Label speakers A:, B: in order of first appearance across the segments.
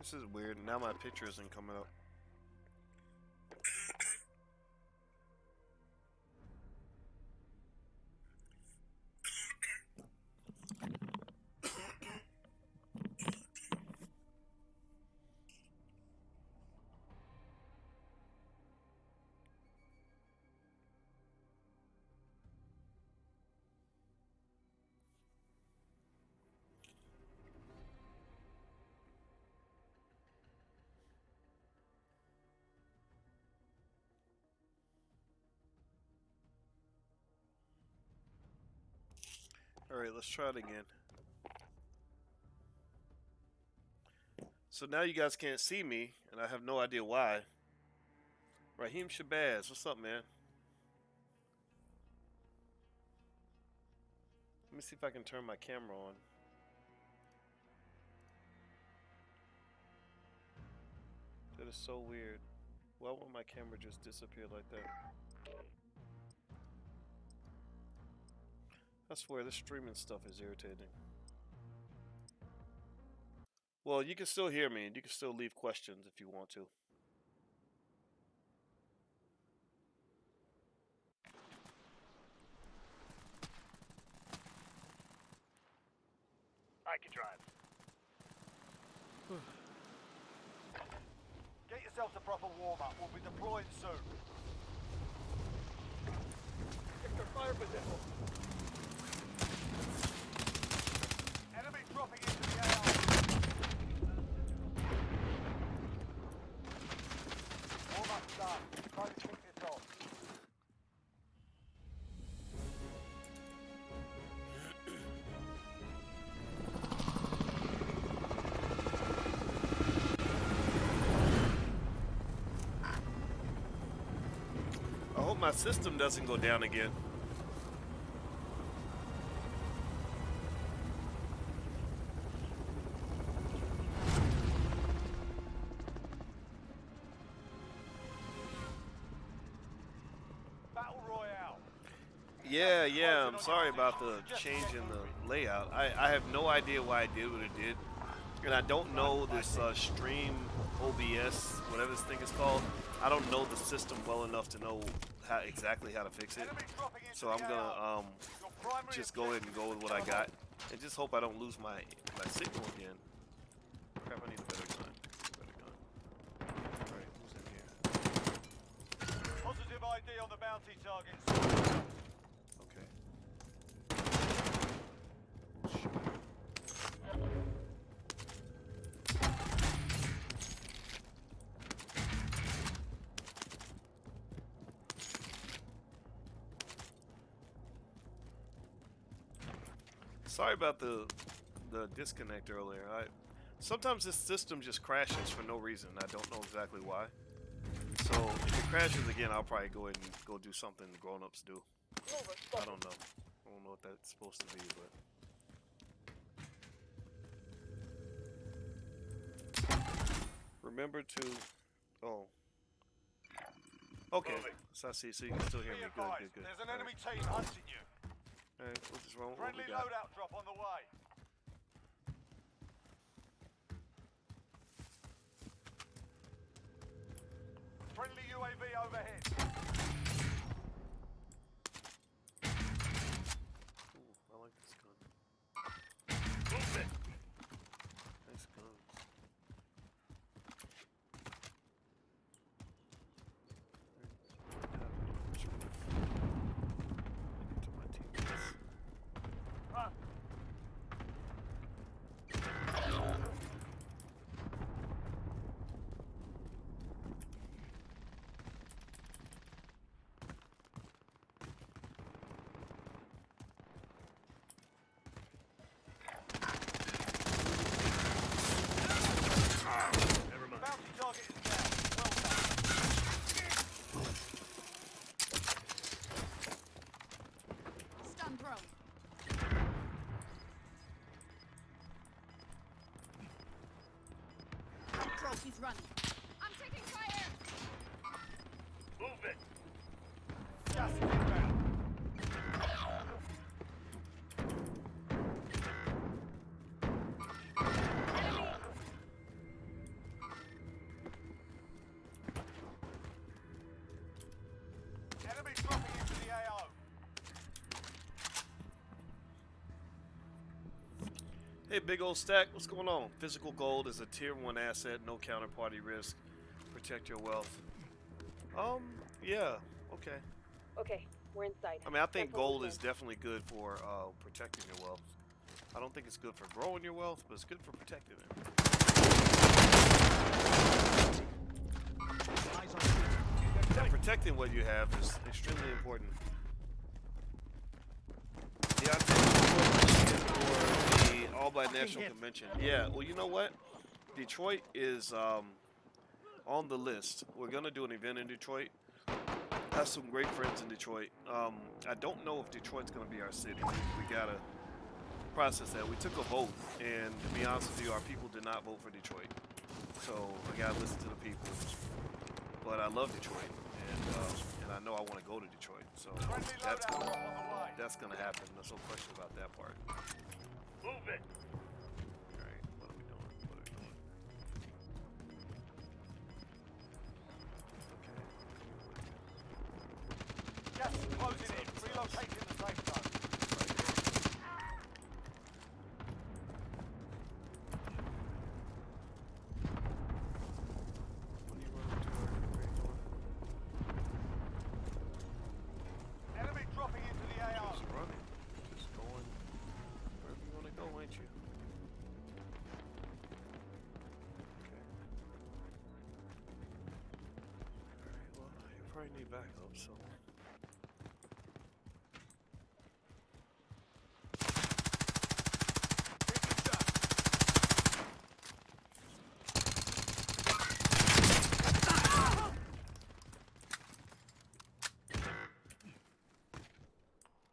A: This is weird. Now my picture isn't coming up. Alright, let's try it again. So now you guys can't see me, and I have no idea why. Raheem Shabazz, what's up, man? Let me see if I can turn my camera on. That is so weird. Why won't my camera just disappear like that? I swear, this streaming stuff is irritating. Well, you can still hear me, and you can still leave questions if you want to.
B: I can drive. Get yourself a proper warm-up. We'll be deploying soon. Get their fire position. Enemy dropping into the AR. Warm-up done. Try to keep this on.
A: I hope my system doesn't go down again.
B: Battle Royale.
A: Yeah, I'm sorry about the change in the layout. I have no idea why I did what it did. And I don't know this stream OBS, whatever this thing is called. I don't know the system well enough to know exactly how to fix it. So I'm gonna just go ahead and go with what I got, and just hope I don't lose my signal again. Crap, I need a better gun. Alright, who's in here?
B: Positive ID on the bounty targets.
A: Okay. Sorry about the disconnect earlier. Sometimes this system just crashes for no reason. I don't know exactly why. So if it crashes again, I'll probably go ahead and go do something grown-ups do. I don't know. I don't know what that's supposed to be, but remember to. Oh. Okay. So I see. So you can still hear me. Good.
B: There's an enemy team hunting you.
A: Alright, what is wrong?
B: Friendly loadout drop on the way. Friendly UAV overhead.
A: Ooh, I like this gun.
B: Move it.
A: Nice guns.
C: He's running. I'm taking fire!
B: Move it! Just inbound.
A: Hey, big old stack. What's going on? Physical gold is a tier 1 asset, no counterparty risk. Protect your wealth. Yeah. Okay.
D: Okay, we're inside.
A: I mean, I think
D: That's what we
A: gold is
D: did.
A: definitely good for protecting your wealth. I don't think it's good for growing your wealth, but it's good for protecting it. And protecting what you have is extremely important. Yeah, I think for the All-Black National Convention. Yeah, well, you know what? Detroit is on the list. We're going to do an event in Detroit. I have some great friends in Detroit. I don't know if Detroit's going to be our city. We got to process that. We took a vote, and to be honest with you, our people did not vote for Detroit. So I got to listen to the people. But I love Detroit, and I know I want to go to Detroit. So that's going to happen. There's no question about that part. Move it. All right, what are we doing? What are we doing? Okay.
B: Gas is closing in. Relocating the safe zone.
A: What are you running to? Where are you going?
B: Enemy dropping into the AO.
A: Just running. Just going wherever you want to go, ain't you? Okay. Alright, well, you probably need backup, so.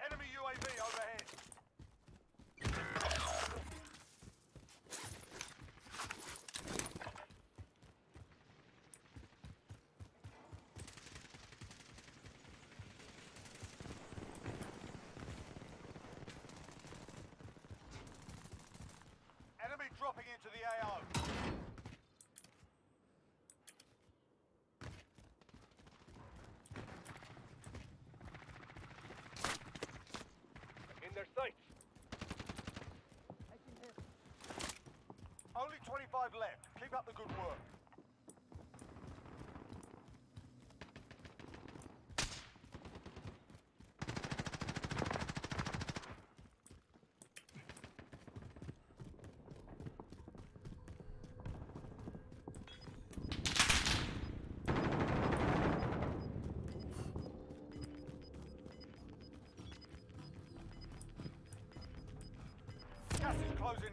B: Enemy UAV overhead. Enemy dropping into the AO. In their sights. Only 25 left. Keep up the good work. Gas is closing in.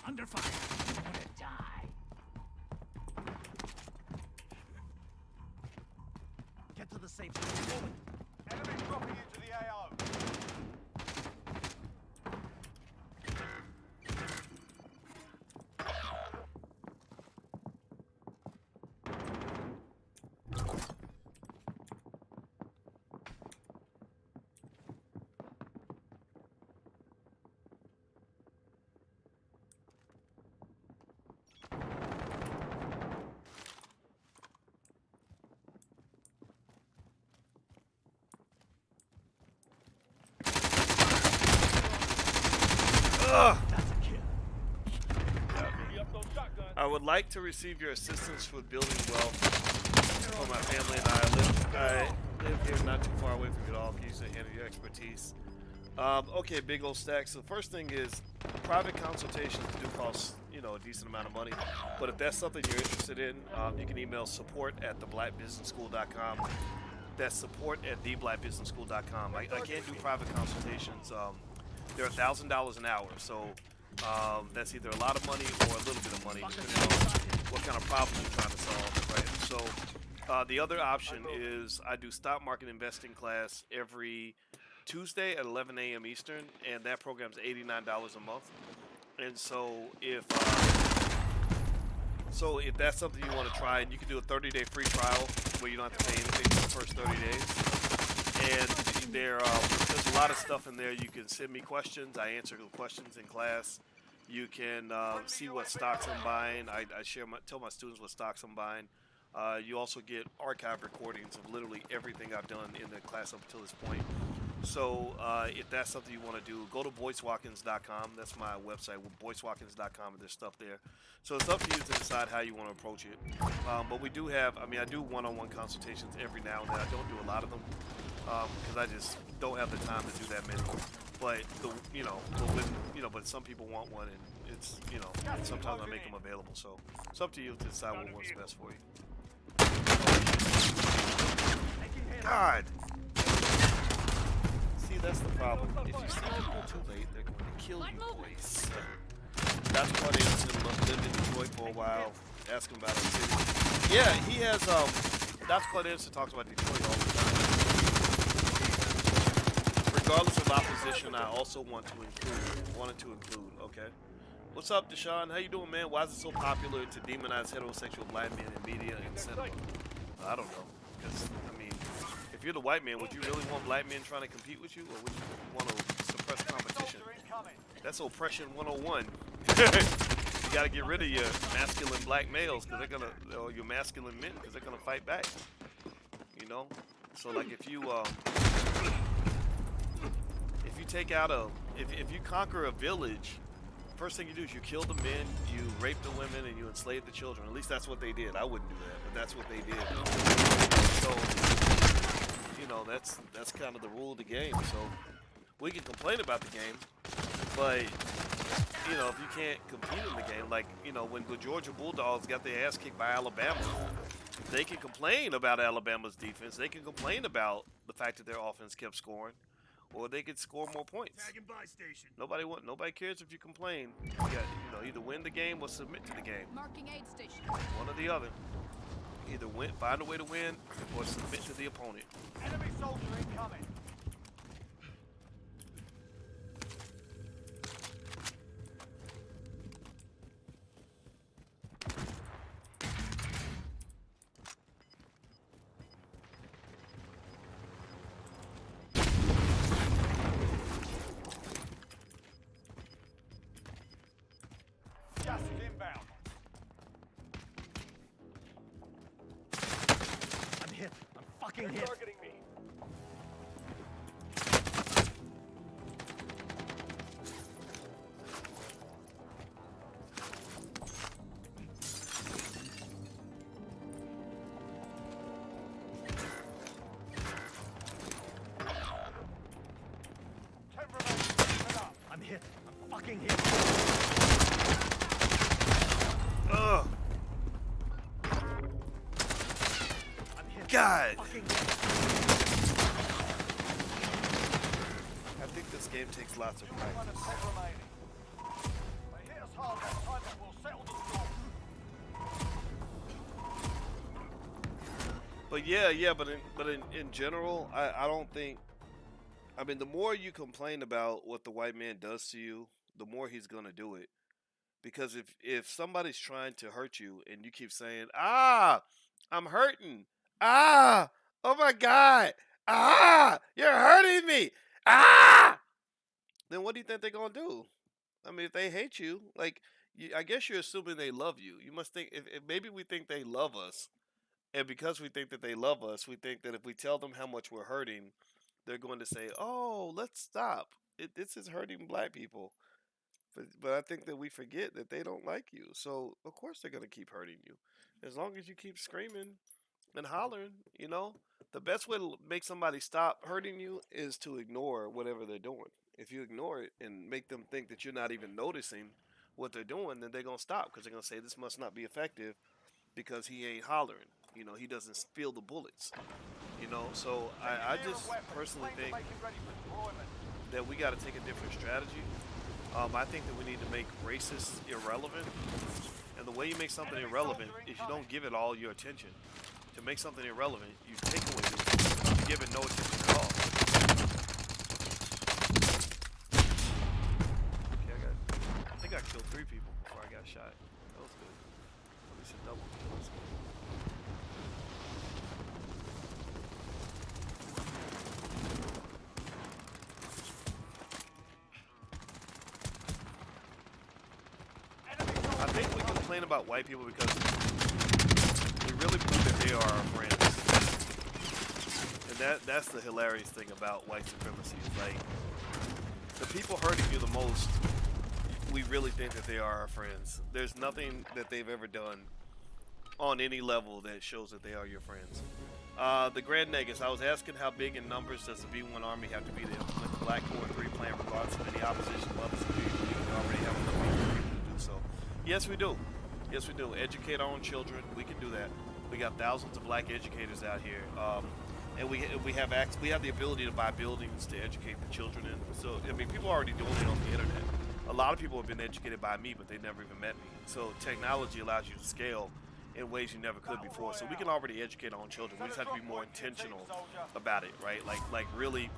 E: Under fire. I'm gonna die. Get to the safe zone.
B: Enemy dropping into the AO.
A: Ugh!
E: That's a kill.
A: I would like to receive your assistance for building wealth for my family and I live here not too far away from it all. Can you use a hand of your expertise? Okay, big old stack. So first thing is private consultations do cost, you know, a decent amount of money. But if that's something you're interested in, you can email support@theblackbusinessschool.com. That's support@theblackbusinessschool.com. I can't do private consultations. They're $1,000 an hour, so that's either a lot of money or a little bit of money, depending on what kind of problem you're trying to solve, right? So the other option is I do stock market investing class every Tuesday at 11 a.m. Eastern, and that program's $89 a month. And so if that's something you want to try, and you can do a 30-day free trial where you don't have to pay anything for the first 30 days. And there's a lot of stuff in there. You can send me questions. I answer the questions in class. You can see what stocks I'm buying. I tell my students what stocks I'm buying. You also get archive recordings of literally everything I've done in the class up until this point. So if that's something you want to do, go to BoyceWatkins.com. That's my website, BoyceWatkins.com, and there's stuff there. So it's up to you to decide how you want to approach it. But we do have, I do one-on-one consultations every now and then. I don't do a lot of them because I just don't have the time to do that many. But but some people want one, and it's and sometimes I make them available. So it's up to you to decide what works best for you. God. See, that's the problem. If you see people too late, they're going to kill you, Boyce. That's what it is. Lived in Detroit for a while. Ask him about it too. Yeah, he has. That's what it is. Talks about Detroit all the time. Regardless of opposition, I also wanted to include. Okay. What's up, Deshaun? How you doing, man? Why is it so popular to demonize heterosexual black men in media and cinema? I don't know. Because if you're the white man, would you really want black men trying to compete with you, or would you want to suppress competition? That's oppression 101. You got to get rid of your masculine black males, because they're gonna, or your masculine men, because they're gonna fight back. So like if you take out if you conquer a village, first thing you do is you kill the men, you rape the women, and you enslave the children. At least that's what they did. I wouldn't do that, but that's what they did. So that's kind of the rule of the game. So we can complain about the game, but if you can't compete in the game, like when the Georgia Bulldogs got their ass kicked by Alabama, they can complain about Alabama's defense. They can complain about the fact that their offense kept scoring, or they could score more points. Nobody cares if you complain. You got, either win the game or submit to the game.
C: Marking aid station.
A: One or the other. Either find a way to win, or submit to the opponent.
B: Enemy soldier incoming. Gas is inbound.
E: I'm hit. I'm fucking hit.
B: Targeting me.
E: I'm hit. I'm fucking hit.
A: Ugh.
E: I'm hit.
A: God.
E: Fucking hit.
A: I think this game takes lots of
B: One
A: practice.
B: of 10 remaining. They hit us hard that time, that will settle the score.
A: But in general, I don't think. The more you complain about what the white man does to you, the more he's gonna do it. Because if somebody's trying to hurt you and you keep saying, I'm hurting, oh my God, you're hurting me, then what do you think they're gonna do? If they hate you, I guess you're assuming they love you. You must think, if maybe we think they love us, and because we think that they love us, we think that if we tell them how much we're hurting, they're going to say, "Oh, let's stop. This is hurting black people." But I think that we forget that they don't like you. So, of course, they're going to keep hurting you. As long as you keep screaming and hollering, the best way to make somebody stop hurting you is to ignore whatever they're doing. If you ignore it and make them think that you're not even noticing what they're doing, then they're going to stop, because they're going to say, this must not be effective because he ain't hollering. He doesn't feel the bullets. So I just personally think that we got to take a different strategy. I think that we need to make racists irrelevant. And the way you make something irrelevant is you don't give it all your attention. To make something irrelevant, you take away your attention. You give it no attention at all. Okay, I think I killed 3 people before I got shot. That was good. At least a double kill. That's good. complain about white people because we really believe that they are our friends. And that's the hilarious thing about white supremacy. It's like, the people hurting you the most, we really think that they are our friends. There's nothing that they've ever done on any level that shows that they are your friends. The Grand Negus, I was asking how big in numbers does the B1 Army have to be to implement the Black Core 3 plan regardless of any opposition levels? Do you believe we already have enough people to do so? Yes, we do. Yes, we do. Educate our own children. We can do that. We got thousands of black educators out here. And we have the ability to buy buildings to educate the children in. So, I mean, people are already doing it on the internet. A lot of people have been educated by me, but they never even met me. So technology allows you to scale in ways you never could before. So we can already educate our own children. We just have to be more intentional about it, right? Like really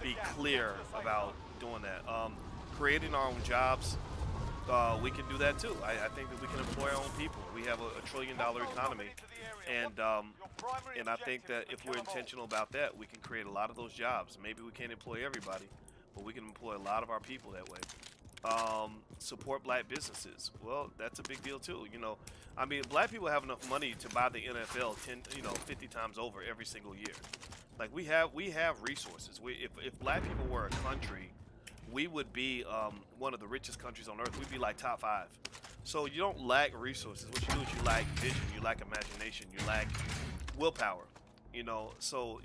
A: be clear about doing that. Creating our own jobs, we can do that too. I think that we can employ our own people. We have a $1 trillion economy, and I think that if we're intentional about that, we can create a lot of those jobs. Maybe we can't employ everybody, but we can employ a lot of our people that way. Support black businesses. Well, that's a big deal too. You know, I mean, black people have enough money to buy the NFL 50 times over every single year. Like we have resources. If black people were a country, we would be one of the richest countries on earth. We'd be like top 5. So you don't lack resources. What you do is you lack vision, you lack imagination, you lack willpower. You know, so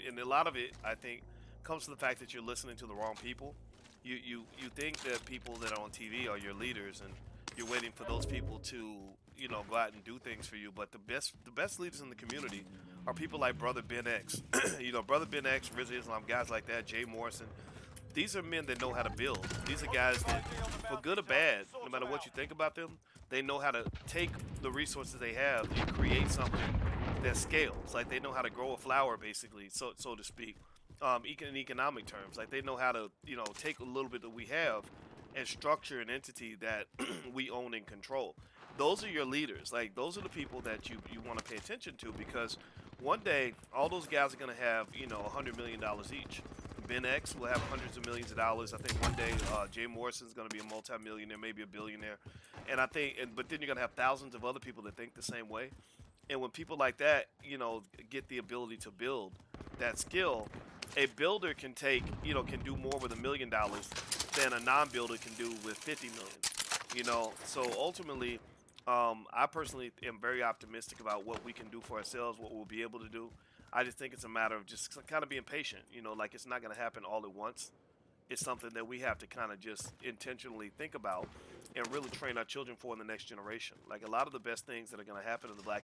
A: and a lot of it, I think, comes to the fact that you're listening to the wrong people. You think that people that are on TV are your leaders, and you're waiting for those people to go out and do things for you. But the best leaders in the community are people like Brother Ben X, Brother Ben X, Rizzy Islam, guys like that, Jay Morrison. These are men that know how to build. These are guys that, for good or bad, no matter what you think about them, they know how to take the resources they have and create something that scales. Like they know how to grow a flower, basically, so to speak. In economic terms, like they know how to take a little bit that we have and structure an entity that we own and control. Those are your leaders. Like those are the people that you want to pay attention to, because one day all those guys are going to have $100 million each. Ben X will have hundreds of millions of dollars. I think one day Jay Morrison's going to be a multi-millionaire, maybe a billionaire, and but then you're going to have thousands of other people that think the same way. And when people like that get the ability to build that skill, a builder can do more with $1 million than a non-builder can do with 50 million. So ultimately, I personally am very optimistic about what we can do for ourselves, what we'll be able to do. I just think it's a matter of just kind of being patient. Like it's not going to happen all at once. It's something that we have to kind of just intentionally think about and really train our children for in the next generation. Like a lot of the best things that are going to happen in the black